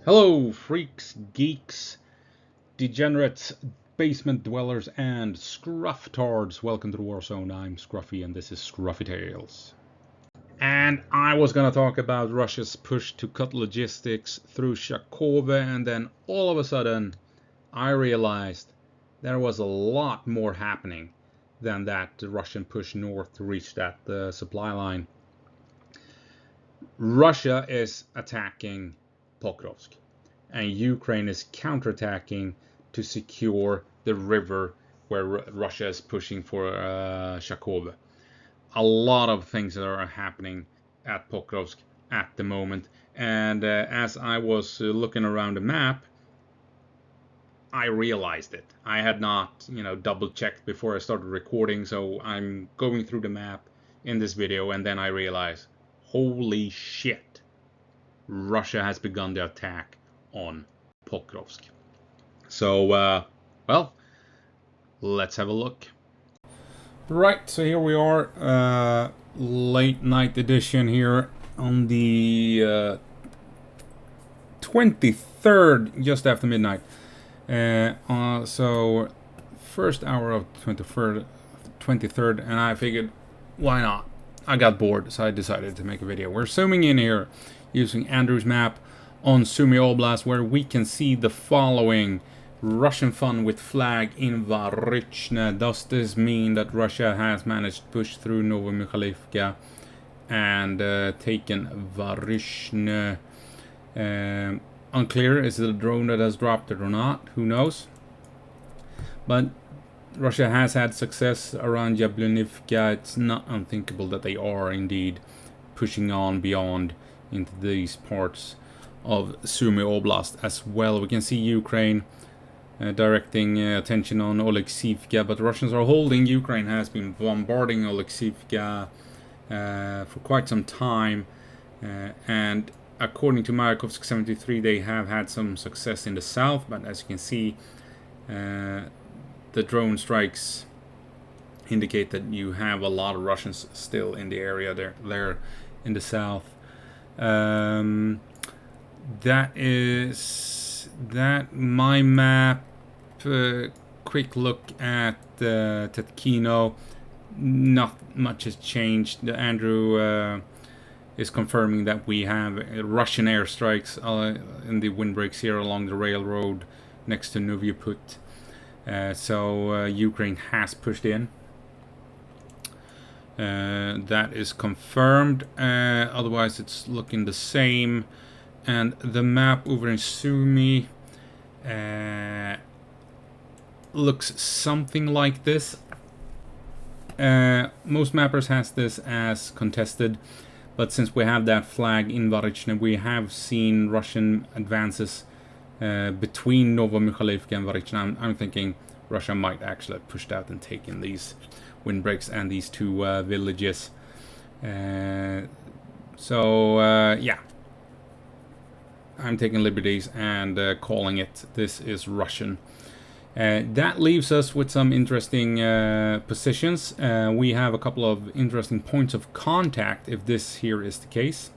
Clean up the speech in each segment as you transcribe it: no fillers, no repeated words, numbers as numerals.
Hello, freaks, geeks, degenerates, basement dwellers, and scrufftards. Welcome to the Warzone. I'm Scruffy, and this is Scruffy Tales. And I was gonna talk about Russia's push to cut logistics through Shakova, and then all of a sudden, I realized there was a lot more happening than that Russian push north to reach that supply line. Russia is attacking Pokrovsk, and Ukraine is counterattacking to secure the river where Russia is pushing for Shakov. A lot of things that are happening at Pokrovsk at the moment, and as I was looking around the map, I realized it. I had not, double checked before I started recording, so I'm going through the map in this video, and then I realized, holy shit, Russia has begun the attack on Pokrovsk. So, well, let's have a look. Right, so here we are, late night edition here on the 23rd, just after midnight. So, first hour of 23rd, and I figured, why not? I got bored, so I decided to make a video. We're zooming in here using Andrew's map on Sumy Oblast, where we can see the following. Russian fun with flag in Varychne. Does this mean that Russia has managed to push through Novomykhailivka and taken Varychne? Unclear, is it a drone that has dropped it or not? Who knows? But Russia has had success around Yablonivka. It's not unthinkable that they are indeed pushing on beyond into these parts of Sumy Oblast as well. We can see Ukraine directing attention on Oleksivka, but the Russians are holding. Ukraine has been bombarding Oleksivka for quite some time, and according to Mayakovsk 73, they have had some success in the south, but as you can see, the drone strikes indicate that you have a lot of Russians still in the area there in the south. That is that. My map. Quick look at Tetkino. Not much has changed. Andrew is confirming that we have Russian airstrikes in the windbreaks here along the railroad next to Novyaput. So Ukraine has pushed in. That is confirmed. Otherwise, it's looking the same. And the map over in Sumy looks something like this. Most mappers has this as contested, but since we have that flag in Varychne, we have seen Russian advances between Novomykhailivka and Varychne. I'm thinking Russia might actually have pushed out and taken these windbreaks and these two villages. Yeah, I'm taking liberties and calling it. This is Russian. That leaves us with some interesting positions. We have a couple of interesting points of contact if this here is the case.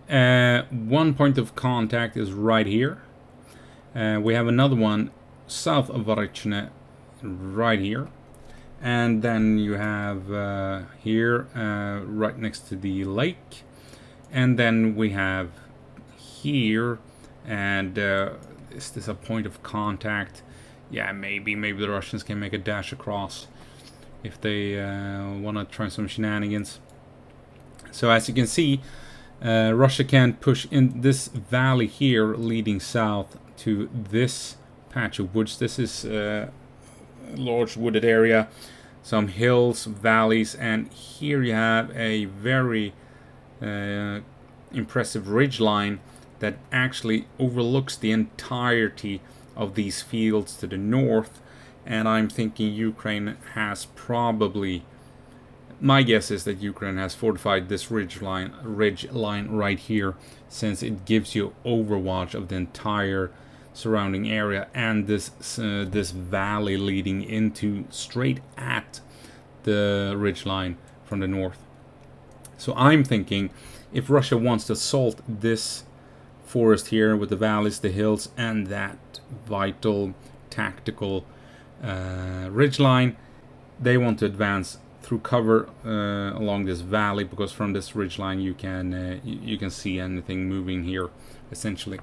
One point of contact is right here. We have another one south of Varychne right here. And then you have here right next to the lake. And then we have here, and is this a point of contact? Yeah, maybe the Russians can make a dash across if they want to try some shenanigans. So as you can see, Russia can push in this valley here leading south to this patch of woods. This is a large wooded area, some hills, valleys, and here you have a very impressive ridge line that actually overlooks the entirety of these fields to the north. And I'm thinking Ukraine has probably, my guess is that Ukraine has fortified this ridge line right here, since it gives you overwatch of the entire surrounding area and this valley leading into straight at the ridge line from the north. So I'm thinking if Russia wants to assault this forest here with the valleys, the hills, and that vital tactical ridgeline. They want to advance through cover along this valley, because from this ridgeline you can see anything moving here, essentially.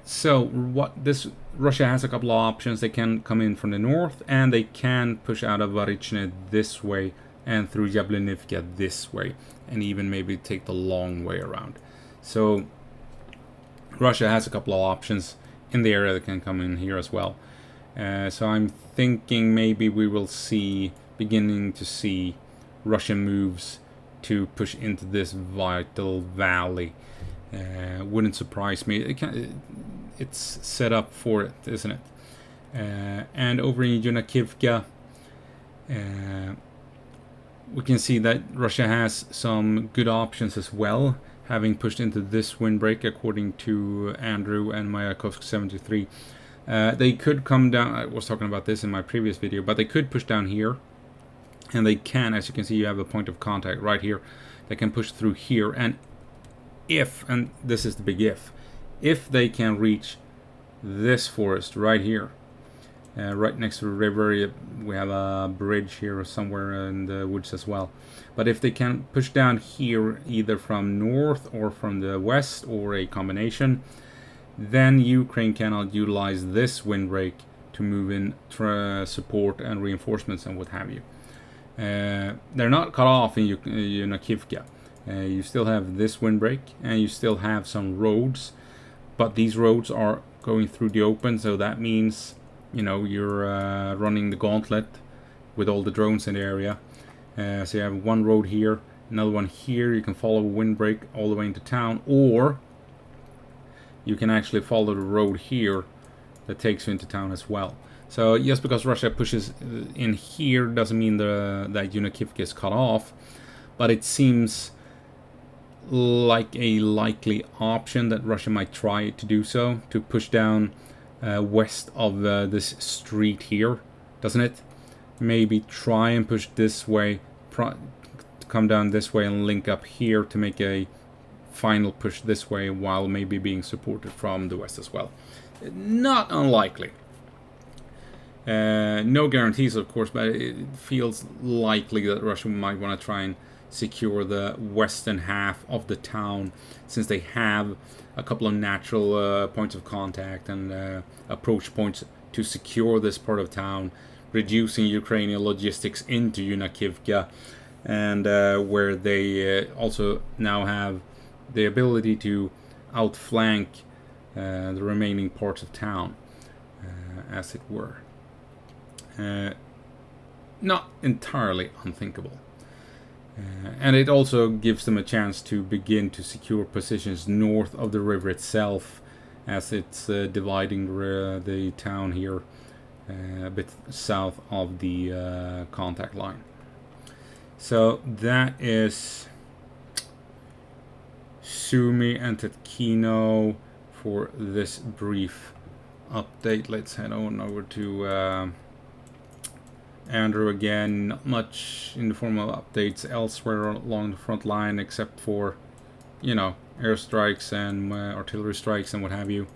So what this Russia has a couple of options. They can come in from the north, and they can push out of Varichne this way and through Jablonivka this way, and even maybe take the long way around. So Russia has a couple of options in the area that can come in here as well. So I'm thinking maybe we will beginning to see Russian moves to push into this vital valley. Wouldn't surprise me. It's set up for it, isn't it? And over in Yunakivka, we can see that Russia has some good options as well, having pushed into this windbreak, according to Andrew and Mayakovsk 73. They could come down. I was talking about this in my previous video, but they could push down here, and they can, as you can see, you have a point of contact right here. They can push through here, and and this is the big if they can reach this forest right here, right next to the river. We have a bridge here somewhere in the woods as well. But if they can push down here, either from north or from the west, or a combination, then Ukraine cannot utilize this windbreak to move in support and reinforcements and what have you. They're not cut off in Yunakivka. You still have this windbreak, and you still have some roads, but these roads are going through the open, so that means, you know, you're running the gauntlet with all the drones in the area. So you have one road here, another one here. You can follow a windbreak all the way into town, or you can actually follow the road here that takes you into town as well. So just because Russia pushes in here doesn't mean that Yunakivka is cut off, but it seems like a likely option that Russia might try to do so, to push down west of this street here, doesn't it? Maybe try and push this way, come down this way and link up here to make a final push this way, while maybe being supported from the west as well. Not unlikely. No guarantees, of course, but it feels likely that Russia might want to try and secure the western half of the town, since they have a couple of natural points of contact and approach points to secure this part of town, reducing Ukrainian logistics into Yunakivka, and where they also now have the ability to outflank the remaining parts of town, as it were. Not entirely unthinkable. And it also gives them a chance to begin to secure positions north of the river itself, as it's dividing the town here a bit south of the contact line. So that is Sumy and Tetkino for this brief update. Let's head on over to Andrew again. Not much in the form of updates elsewhere along the front line, except for, you know, airstrikes and artillery strikes and what have you.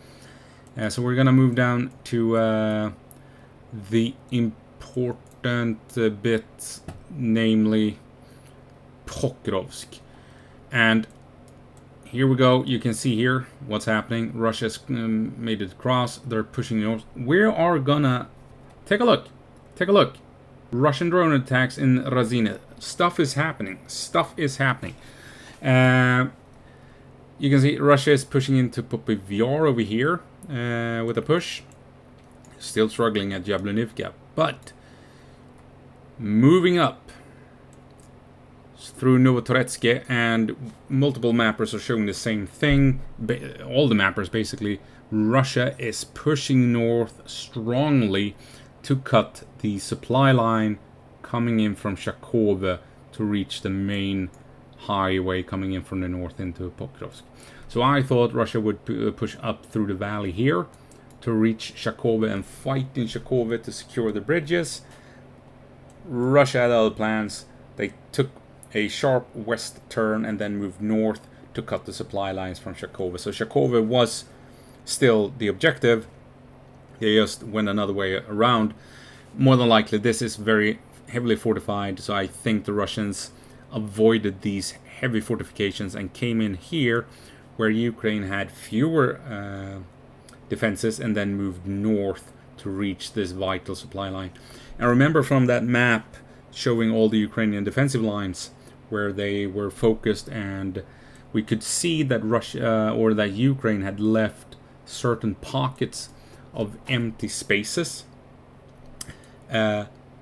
So we're gonna move down to the important bit, namely Pokrovsk. And here we go. You can see here what's happening. Russia's made it across. They're pushing north. We are gonna take a look. Take a look. Russian drone attacks in Razine. Stuff is happening. Stuff is happening. You can see Russia is pushing into Popovyar over here with a push. Still struggling at Jablonivka. But moving up through Novotoretsky, and multiple mappers are showing the same thing. All the mappers basically. Russia is pushing north strongly to cut the supply line coming in from Shakove to reach the main highway coming in from the north into Pokrovsk. So I thought Russia would push up through the valley here to reach Shakove and fight in Shakove to secure the bridges. Russia had other plans. They took a sharp west turn and then moved north to to cut the supply lines from Shakova. So Shakova was still the objective. They just went another way around. More than likely, this is very heavily fortified, so I think the Russians avoided these heavy fortifications and came in here where Ukraine had fewer defenses and then moved north to reach this vital supply line. And remember from that map showing all the Ukrainian defensive lines where they were focused, and we could see that Russia or that Ukraine had left certain pockets of empty spaces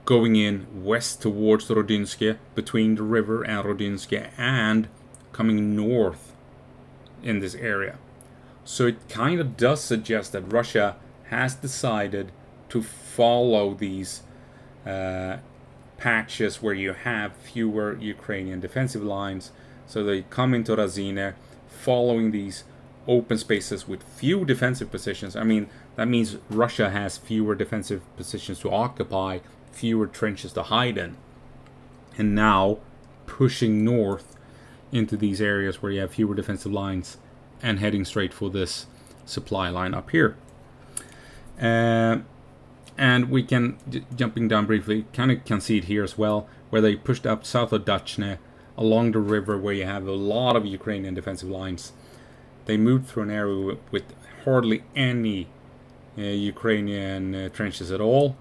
going in west towards Rodinske, between the river and Rodinske, and coming north in this area. So it kind of does suggest that Russia has decided to follow these patches where you have fewer Ukrainian defensive lines. So they come into Razine following these open spaces with few defensive positions. I mean, that means Russia has fewer defensive positions to occupy, fewer trenches to hide in. And now pushing north into these areas where you have fewer defensive lines and heading straight for this supply line up here. And we can, jumping down briefly, kind of can see it here as well, where they pushed up south of Dachne along the river where you have a lot of Ukrainian defensive lines. They moved through an area with hardly any Ukrainian trenches at all.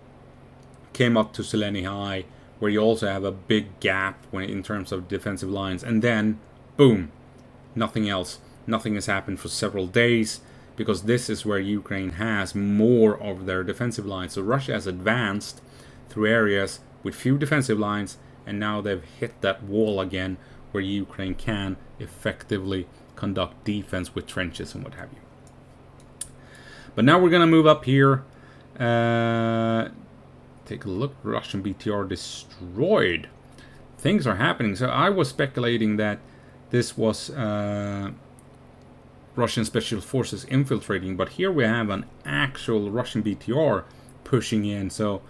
Came up to Seleni High, where you also have a big gap in terms of defensive lines. And then, boom, nothing else. Nothing has happened for several days, because this is where Ukraine has more of their defensive lines. So Russia has advanced through areas with few defensive lines, and now they've hit that wall again where Ukraine can effectively conduct defense with trenches and what have you. But now we're going to move up here. Take a look. Russian BTR destroyed. Things are happening. So I was speculating that this was Russian special forces infiltrating, but here we have an actual Russian BTR pushing in. So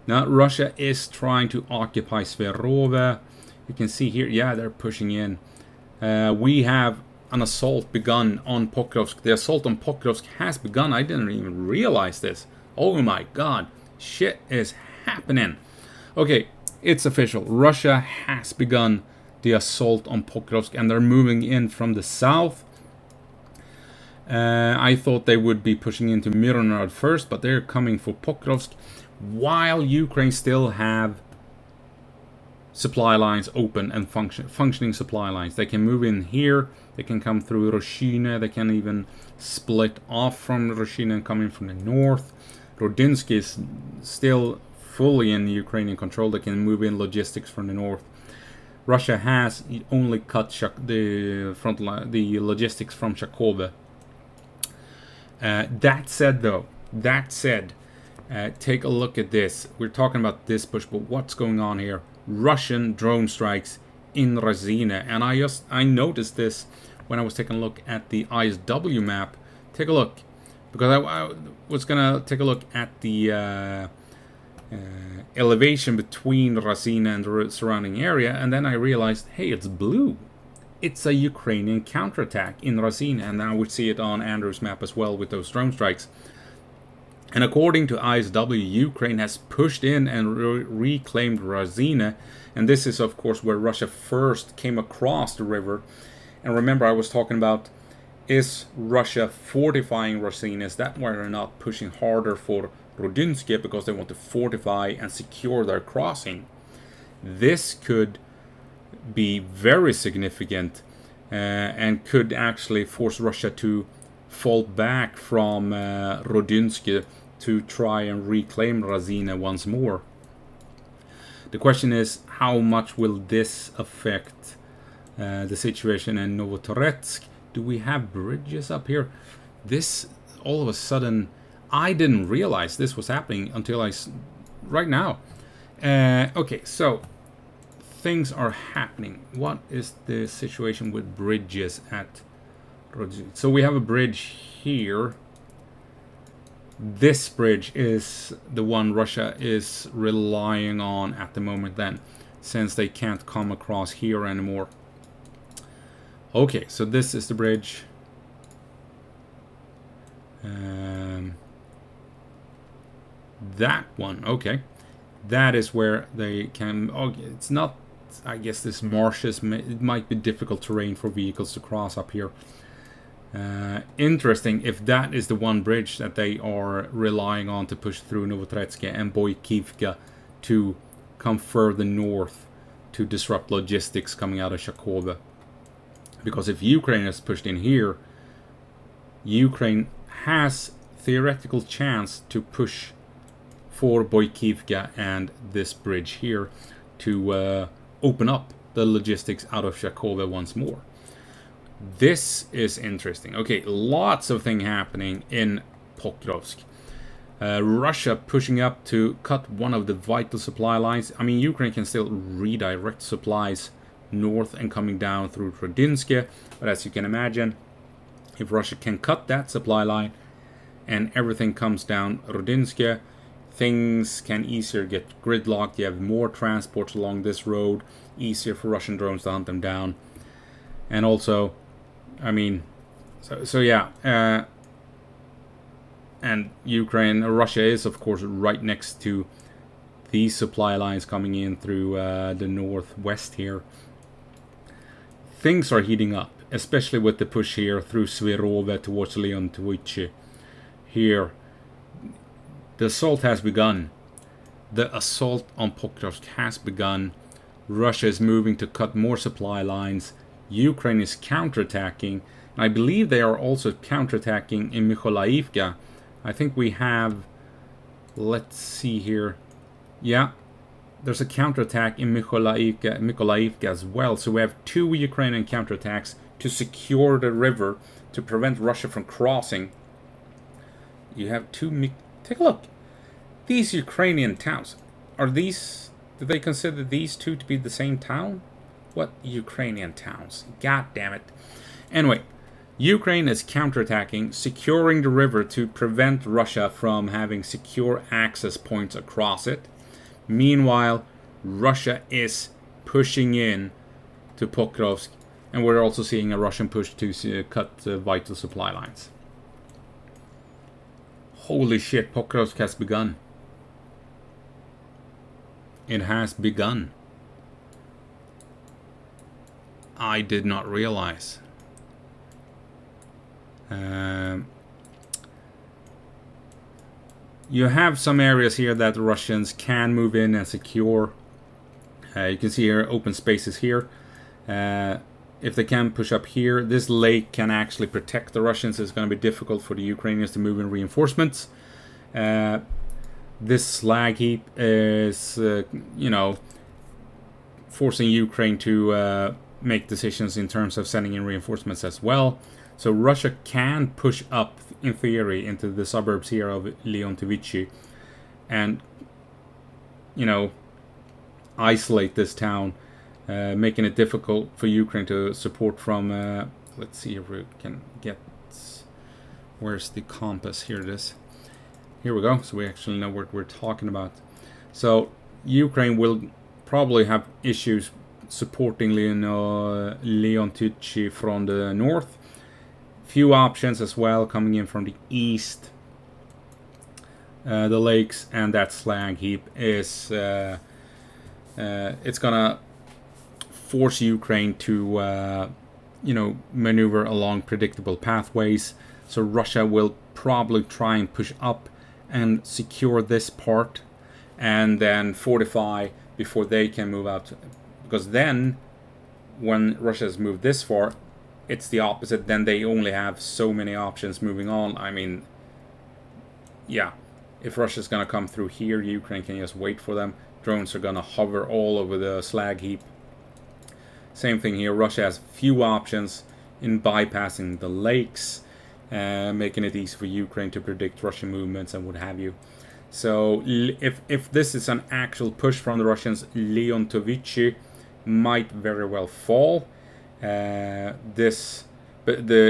now Russia is trying to occupy Sverove. You can see here, yeah, they're pushing in. We have an assault begun on Pokrovsk. The assault on Pokrovsk has begun. I didn't even realize this. Oh my god, shit is happening. Okay, it's official. Russia has begun the assault on Pokrovsk, and they're moving in from the south. I thought they would be pushing into Mironrad first, but they're coming for Pokrovsk, while Ukraine still have supply lines open and functioning supply lines. They can move in here, they can come through Roshine, they can even split off from Roshine and come in from the north. Rodinsk is still fully in Ukrainian control. They can move in logistics from the north. Russia has only cut the front line, the logistics from Shakove. That said, take a look at this. We're talking about this push, but what's going on here? Russian drone strikes in Razine, and I noticed this when I was taking a look at the ISW map. Take a look, because I was gonna take a look at the elevation between Razine and the surrounding area, and then I realized, hey, it's blue. It's a Ukrainian counterattack in Razine, and now we see it on Andrew's map as well with those drone strikes. And according to ISW, Ukraine has pushed in and reclaimed Razine, and this is of course where Russia first came across the river. And remember, I was talking about, is Russia fortifying Razine? Is that why they're not pushing harder for Rodinske, because they want to fortify and secure their crossing? This could be very significant and could actually force Russia to fall back from Rodinske to try and reclaim Razine once more. The question is, how much will this affect the situation in Novotoretsk? Do we have bridges up here? This, all of a sudden, I didn't realize this was happening until right now. Okay, so things are happening. What is the situation with bridges at Rodinske? So we have a bridge here. This bridge is the one Russia is relying on at the moment then, since they can't come across here anymore. Okay, so this is the bridge. That one, okay. That is where they can... Okay, it's not... I guess this marshes, it might be difficult terrain for vehicles to cross up here. Interesting if that is the one bridge that they are relying on to push through Novotretsky and Boykivka to come further north to disrupt logistics coming out of Shakova. Because if Ukraine is pushed in here, Ukraine has theoretical chance to push for Boykivka and this bridge here to open up the logistics out of Shakova once more. This is interesting. Okay, lots of things happening in Pokrovsk. Russia pushing up to cut one of the vital supply lines. I mean, Ukraine can still redirect supplies north and coming down through Rodinsky, but as you can imagine, if Russia can cut that supply line and everything comes down Rodinsky, things can easier get gridlocked. You have more transports along this road, easier for Russian drones to hunt them down. And also, I mean, so yeah, and Russia is of course right next to these supply lines coming in through the northwest here. Things are heating up, especially with the push here through Svirove towards Leontovichi. Here, the assault has begun. The assault on Pokrovsk has begun. Russia is moving to cut more supply lines. Ukraine is counterattacking. And I believe they are also counterattacking in Mykolaiivka. I think we have... Let's see here. Yeah, there's a counterattack in Mykolaiivka as well. So we have 2 Ukrainian counterattacks to secure the river to prevent Russia from crossing. You have 2... Take a look. These Ukrainian towns. Are these... Do they consider these 2 to be the same town? What Ukrainian towns? God damn it. Anyway, Ukraine is counterattacking, securing the river to prevent Russia from having secure access points across it. Meanwhile, Russia is pushing in to Pokrovsk, and we're also seeing a Russian push to cut vital supply lines. Holy shit, Pokrovsk has begun. It has begun. I did not realize. You have some areas here that the Russians can move in and secure. You can see here open spaces here. If they can push up here, this lake can actually protect the Russians. It's going to be difficult for the Ukrainians to move in reinforcements. This slag heap is, forcing Ukraine to make decisions in terms of sending in reinforcements as well. So Russia can push up, in theory, into the suburbs here of Leontovichi and, isolate this town, making it difficult for Ukraine to support from... let's see if we can get... Where's the compass? Here it is. Here we go. So we actually know what we're talking about. So Ukraine will probably have issues supporting Leontovichi from the north. Few options as well coming in from the east. The lakes and that slag heap is it's gonna force Ukraine to maneuver along predictable pathways. So Russia will probably try and push up and secure this part and then fortify before they can move out, because then when Russia has moved this far, it's the opposite. Then they only have so many options moving on. I mean, yeah, if Russia's gonna come through here, Ukraine can just wait for them. Drones are gonna hover all over the slag heap. Same thing here. Russia has few options in bypassing the lakes, making it easy for Ukraine to predict Russian movements and what have you. So if this is an actual push from the Russians, Leontovichi might very well fall. The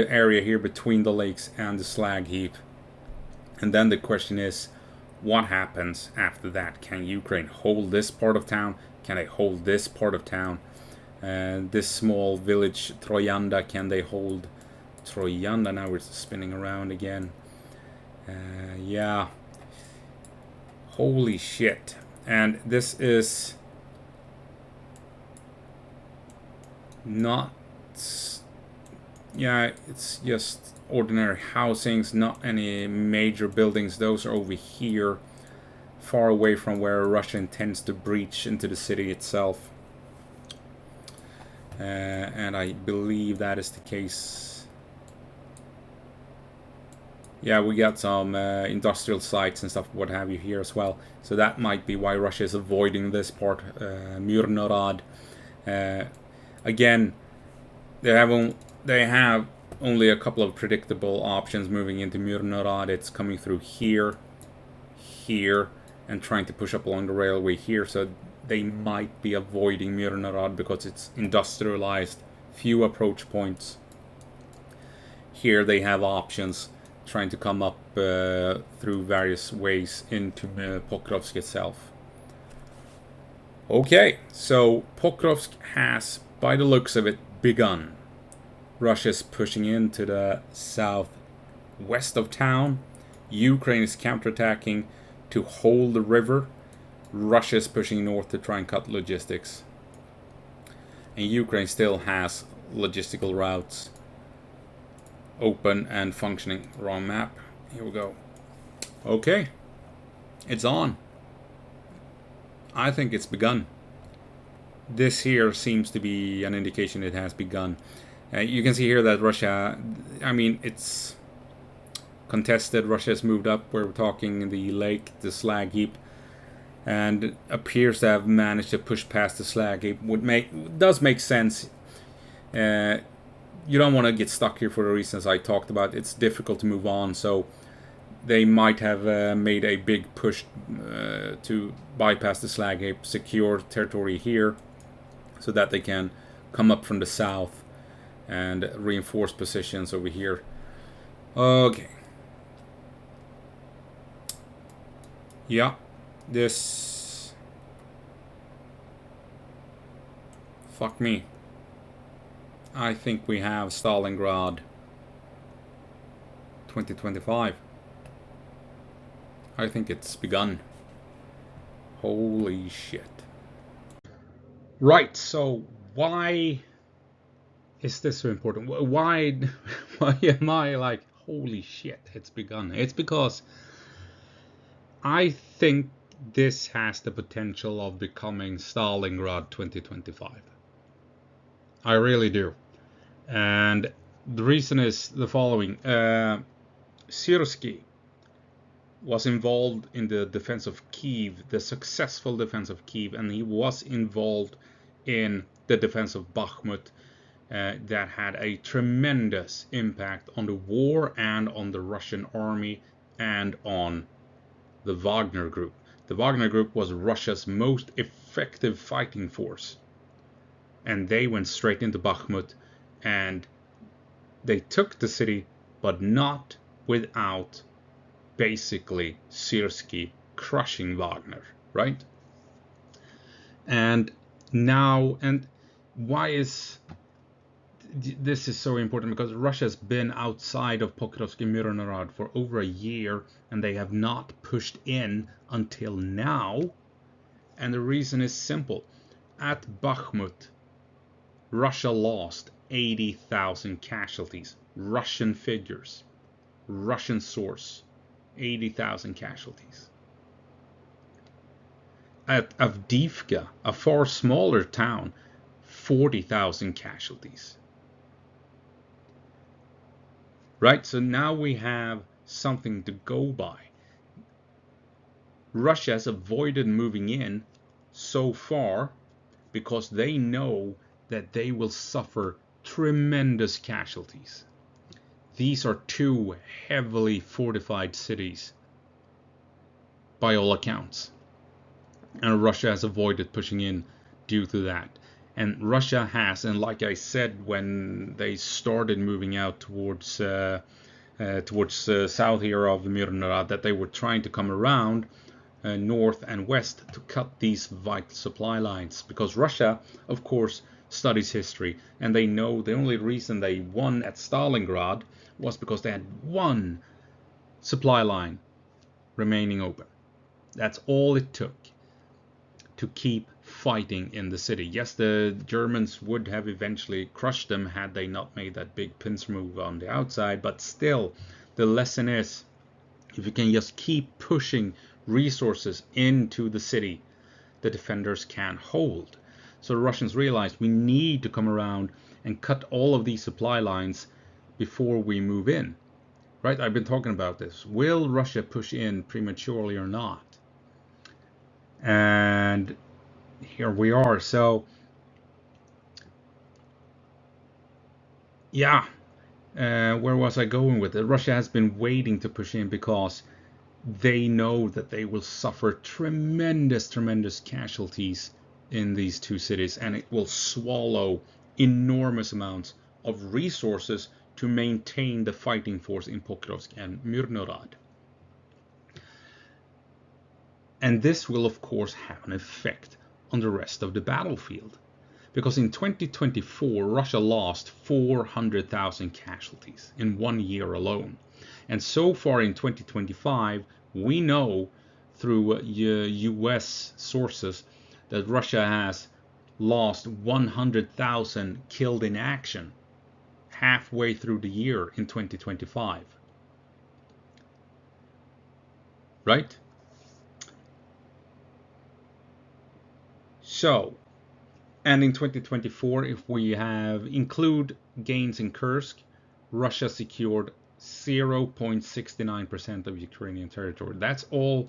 area here between the lakes and the slag heap. And then the question is, what happens after that? Can Ukraine hold this part of town? Can they hold this part of town? This small village, Trojanda, can they hold Trojanda? Now we're spinning around again. Yeah. Holy shit. And this is not... Yeah, it's just ordinary housings, not any major buildings. Those are over here, far away from where Russia intends to breach into the city itself. And I believe that is the case. Yeah, we got some industrial sites and stuff, what have you, here as well. So that might be why Russia is avoiding this part. Myrnorad. Again, they have only a couple of predictable options moving into Myrnorad. It's coming through here, here, and trying to push up along the railway here. So they might be avoiding Myrnorad because it's industrialized, few approach points. Here they have options, trying to come up through various ways into Pokrovsk itself. Okay, so Pokrovsk has, by the looks of it, begun. Russia's pushing into the southwest of town. Ukraine is counterattacking to hold the river. Russia is pushing north to try and cut logistics. And Ukraine still has logistical routes open and functioning. Wrong map. Here we go. Okay. It's on. I think it's begun. This here seems to be an indication it has begun. You can see here that Russia, I mean, it's contested. Russia has moved up. We're talking the lake, the slag heap, and appears to have managed to push past the slag heap. Does make sense. You don't want to get stuck here for the reasons I talked about. It's difficult to move on, so they might have made a big push to bypass the slag heap, secure territory here, so that they can come up from the south and reinforce positions over here. Okay. Yeah, this... Fuck me. I think we have Stalingrad 2025. I think it's begun. Holy shit. Right, so why is this so important? Why am I like, holy shit, it's begun? It's because I think this has the potential of becoming Stalingrad 2025. I really do. And the reason is the following. Syrsky was involved in the defense of Kiev, the successful defense of Kiev, and he was involved in the defense of Bakhmut that had a tremendous impact on the war and on the Russian army and on the Wagner Group. The Wagner Group was Russia's most effective fighting force. And they went straight into Bakhmut and they took the city, but not without basically Syrsky crushing Wagner, right? And now, and why is this is so important? Because Russia's been outside of Pokrovsk and Myrnorad for over a year, and they have not pushed in until now. And the reason is simple. At Bakhmut, Russia lost 80,000 casualties. Russian figures. Russian source. 80,000 casualties. At Avdiivka, a far smaller town, 40,000 casualties. Right, so now we have something to go by. Russia has avoided moving in so far because they know that they will suffer tremendous casualties. These are two heavily fortified cities, by all accounts. And Russia has avoided pushing in due to that. And Russia has, and like I said when they started moving out towards south here of Myrnorad, that they were trying to come around north and west to cut these vital supply lines. Because Russia, of course, studies history, and they know the only reason they won at Stalingrad was because they had one supply line remaining open. That's all it took to keep fighting in the city. Yes, the Germans would have eventually crushed them had they not made that big pincer move on the outside, but still, the lesson is, if you can just keep pushing resources into the city, the defenders can hold. So the Russians realized we need to come around and cut all of these supply lines before we move in. Right? I've been talking about this. Will Russia push in prematurely or not? And here we are. So, yeah, where was I going with it? Russia has been waiting to push in because they know that they will suffer tremendous casualties in these two cities, and it will swallow enormous amounts of resources to maintain the fighting force in Pokrovsk and Myrnorad. And this will, of course, have an effect on the rest of the battlefield. Because in 2024, Russia lost 400,000 casualties in 1 year alone. And so far in 2025, we know through US sources that Russia has lost 100,000 killed in action halfway through the year in 2025. Right? So, and in 2024, if we include gains in Kursk, Russia secured 0.69% of Ukrainian territory. That's all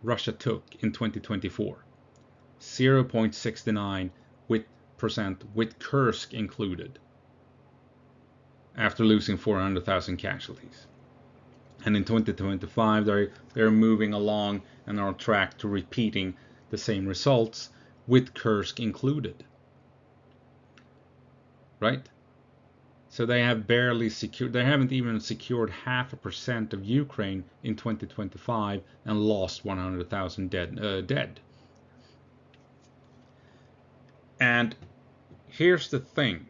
Russia took in 2024. 0.69% with Kursk included, after losing 400,000 casualties. And in 2025, they're moving along and are on track to repeating the same results with Kursk included. Right? So they have barely secured, they haven't even secured 0.5% of Ukraine in 2025 and lost 100,000 dead. And here's the thing.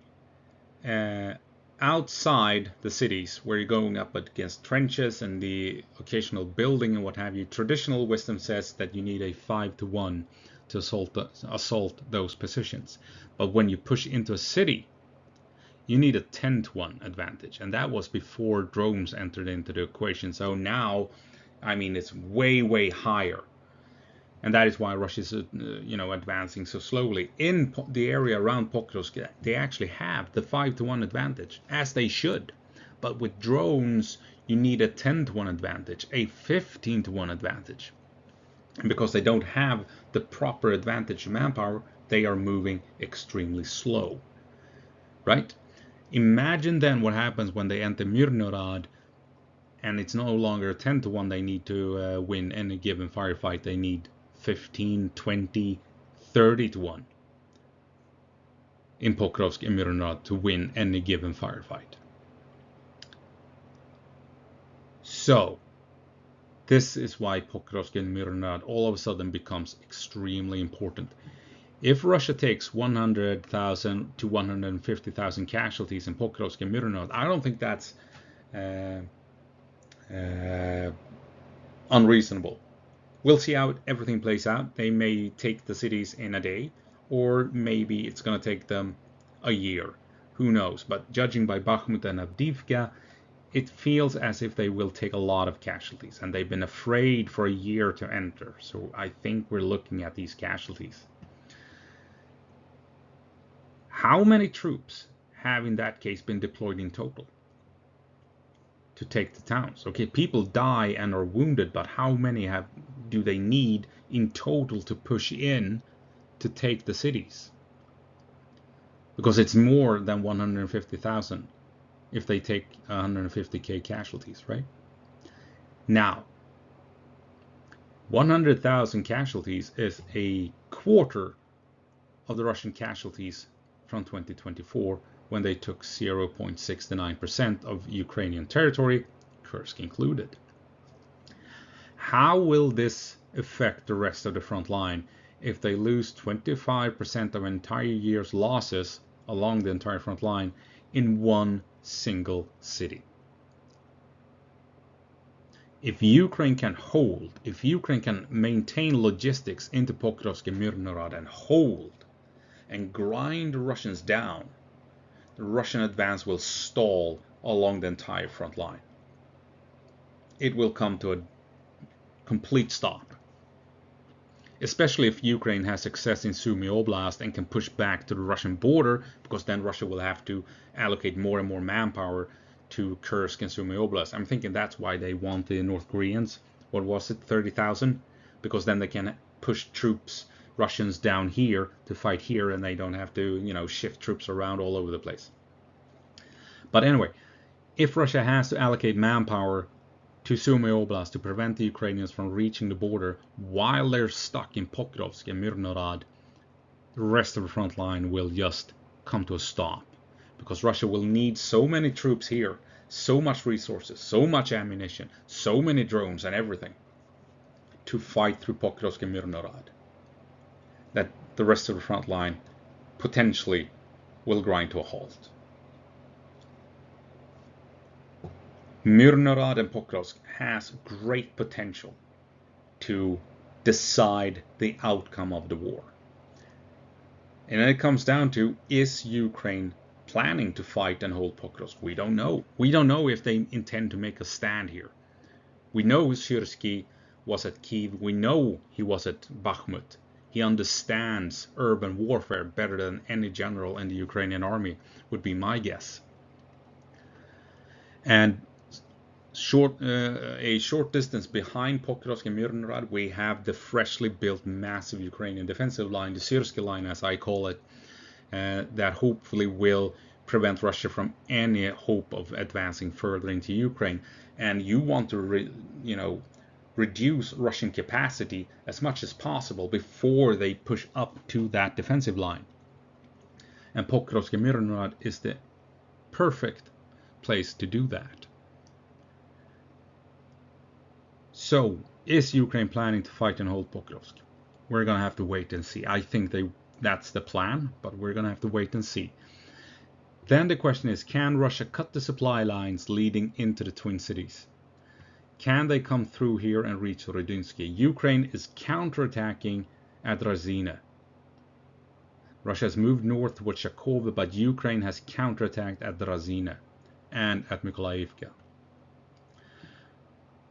Outside the cities, where you're going up against trenches and the occasional building and what have you, traditional wisdom says that you need a 5-to-1 to assault those positions. But when you push into a city, you need a 10-to-1 advantage, and that was before drones entered into the equation. So now, I mean, it's way higher, and that is why Russia is, advancing so slowly. In the area around Pokrosk, they actually have the 5-to-1 advantage, as they should. But with drones, you need a 10-to-1 advantage, a 15-to-1 advantage. And because they don't have the proper advantage of manpower, they are moving extremely slow. Right? Imagine then what happens when they enter Myrnorad, and it's no longer 10-to-1 they need to win any given firefight. They need 15, 20, 30-to-1 in Pokrovsk and Myrnorad to win any given firefight. So, this is why Pokrovsk and Myrnorad all of a sudden becomes extremely important. If Russia takes 100,000 to 150,000 casualties in Pokrovsk and Myrnorad, I don't think that's unreasonable. We'll see how everything plays out. They may take the cities in a day, or maybe it's going to take them a year. Who knows? But judging by Bakhmut and Avdiivka, it feels as if they will take a lot of casualties, and they've been afraid for a year to enter. So I think we're looking at these casualties. How many troops have in that case been deployed in total to take the towns? Okay, people die and are wounded, but how many do they need in total to push in to take the cities? Because it's more than 150,000 if they take 150k casualties, right? Now, 100,000 casualties is a quarter of the Russian casualties from 2024, when they took 0.69% of Ukrainian territory, Kursk included. How will this affect the rest of the front line if they lose 25% of an entire year's losses along the entire front line in one single city. If Ukraine can hold, if Ukraine can maintain logistics into Pokrovsk and Mirnorod and hold and grind the Russians down, the Russian advance will stall along the entire front line. It will come to a complete stop, especially if Ukraine has success in Sumy Oblast and can push back to the Russian border, because then Russia will have to allocate more and more manpower to Kursk and Sumy Oblast. I'm thinking that's why they want the North Koreans, what was it, 30,000? Because then they can push troops, Russians down here to fight here, and they don't have to, shift troops around all over the place. But anyway, if Russia has to allocate manpower to Sumy Oblast to prevent the Ukrainians from reaching the border while they're stuck in Pokrovsk and Mirnorod, the rest of the front line will just come to a stop, because Russia will need so many troops here, so much resources, so much ammunition, so many drones and everything to fight through Pokrovsk and Mirnorod, that the rest of the front line potentially will grind to a halt. Mirnorod and Pokrovsk has great potential to decide the outcome of the war. And then it comes down to, is Ukraine planning to fight and hold Pokrovsk? We don't know. We don't know if they intend to make a stand here. We know Syrsky was at Kiev. We know he was at Bakhmut. He understands urban warfare better than any general in the Ukrainian army, would be my guess. And a short distance behind Pokrosk and Mirnorod, we have the freshly built massive Ukrainian defensive line, the Syrsky line as I call it, that hopefully will prevent Russia from any hope of advancing further into Ukraine. And you want to reduce Russian capacity as much as possible before they push up to that defensive line. And Pokrosk and Mirnorod is the perfect place to do that. So, is Ukraine planning to fight and hold Pokrovsk? We're going to have to wait and see. I think that's the plan, but we're going to have to wait and see. Then the question is, can Russia cut the supply lines leading into the Twin Cities? Can they come through here and reach Rodynsky? Ukraine is counterattacking at Razina. Russia has moved north towards Shakova, but Ukraine has counterattacked at Razina and at Mykolaiivka.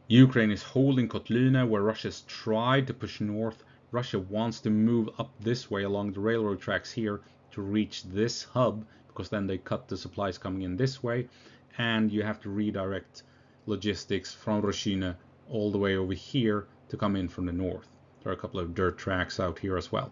Ukraine is holding Kotlina, where Russia has tried to push north. Russia wants to move up this way along the railroad tracks here to reach this hub, because then they cut the supplies coming in this way, and you have to redirect logistics from Roshina all the way over here to come in from the north. There are a couple of dirt tracks out here as well.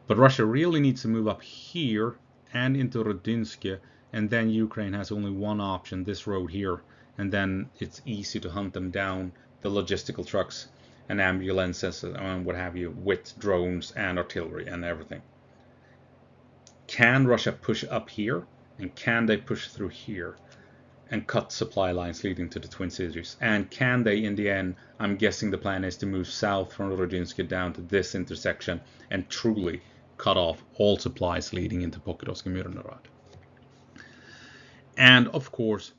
But Russia really needs to move up here and into Rodynsky, and then Ukraine has only one option, this road here, and then it's easy to hunt them down, the logistical trucks and ambulances and what have you, with drones and artillery and everything. Can Russia push up here, and can they push through here and cut supply lines leading to the Twin Cities? And can they, in the end, I'm guessing the plan is to move south from Rodynsky down to this intersection and truly cut off all supplies leading into Pokrosk and Mirnorod. And of course,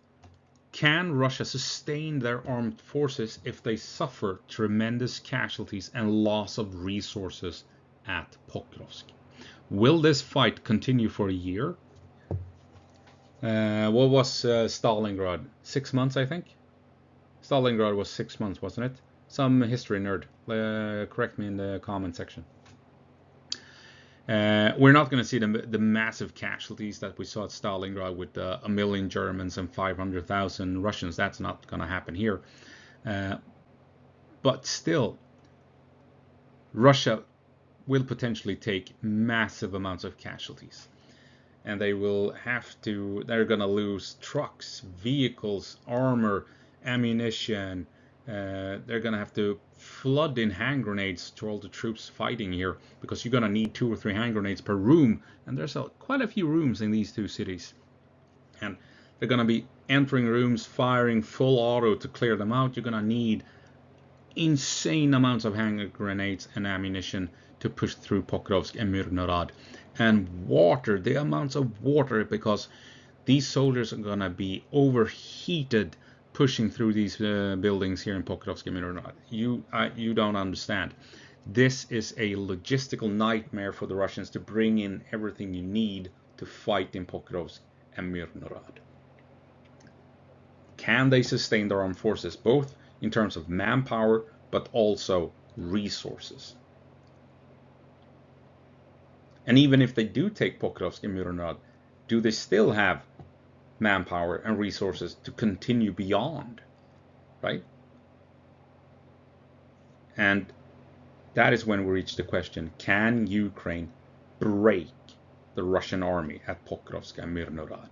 can Russia sustain their armed forces if they suffer tremendous casualties and loss of resources at Pokrovsk? Will this fight continue for a year? What was Stalingrad? 6 months, I think? Stalingrad was 6 months, wasn't it? Some history nerd, correct me in the comment section. We're not going to see the massive casualties that we saw at Stalingrad with 1 million Germans and 500,000 Russians. That's not going to happen here. But still, Russia will potentially take massive amounts of casualties. And they're going to lose trucks, vehicles, armor, ammunition. They're going to have to flood in hand grenades to all the troops fighting here, because you're going to need 2 or 3 hand grenades per room, and there's quite a few rooms in these two cities, and they're going to be entering rooms, firing full auto to clear them out. You're going to need insane amounts of hand grenades and ammunition to push through Pokrovsk and Mirnorod. And water, the amounts of water, because these soldiers are gonna be overheated pushing through these buildings here in Pokrovsk and Mironov. You don't understand. This is a logistical nightmare for the Russians to bring in everything you need to fight in Pokrovsk and Mironov. Can they sustain their armed forces, both in terms of manpower but also resources? And even if they do take Pokrovsk and Mironov, do they still have manpower and resources to continue beyond, right? And that is when we reach the question, can Ukraine break the Russian army at Pokrovsk and Mironov?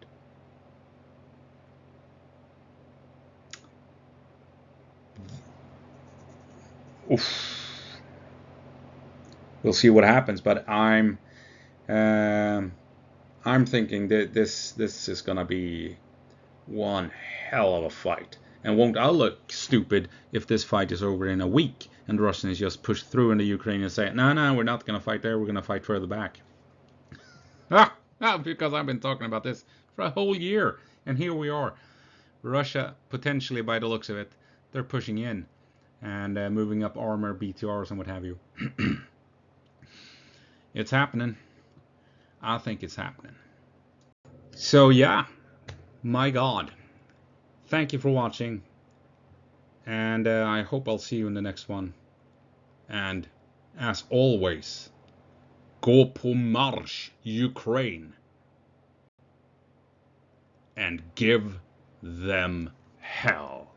Oof. We'll see what happens, but I'm thinking that this is gonna be one hell of a fight. And won't I look stupid if this fight is over in a week and the Russians just push through and the Ukrainians say, no, we're not gonna fight there, we're gonna fight further back. Because I've been talking about this for a whole year, and here we are. Russia, potentially by the looks of it, they're pushing in and moving up armor, BTRs, and what have you. It's happening. I think it's happening. So yeah, my God. Thank you for watching. And I hope I'll see you in the next one. And as always, go på marsch, Ukraine. And give them hell.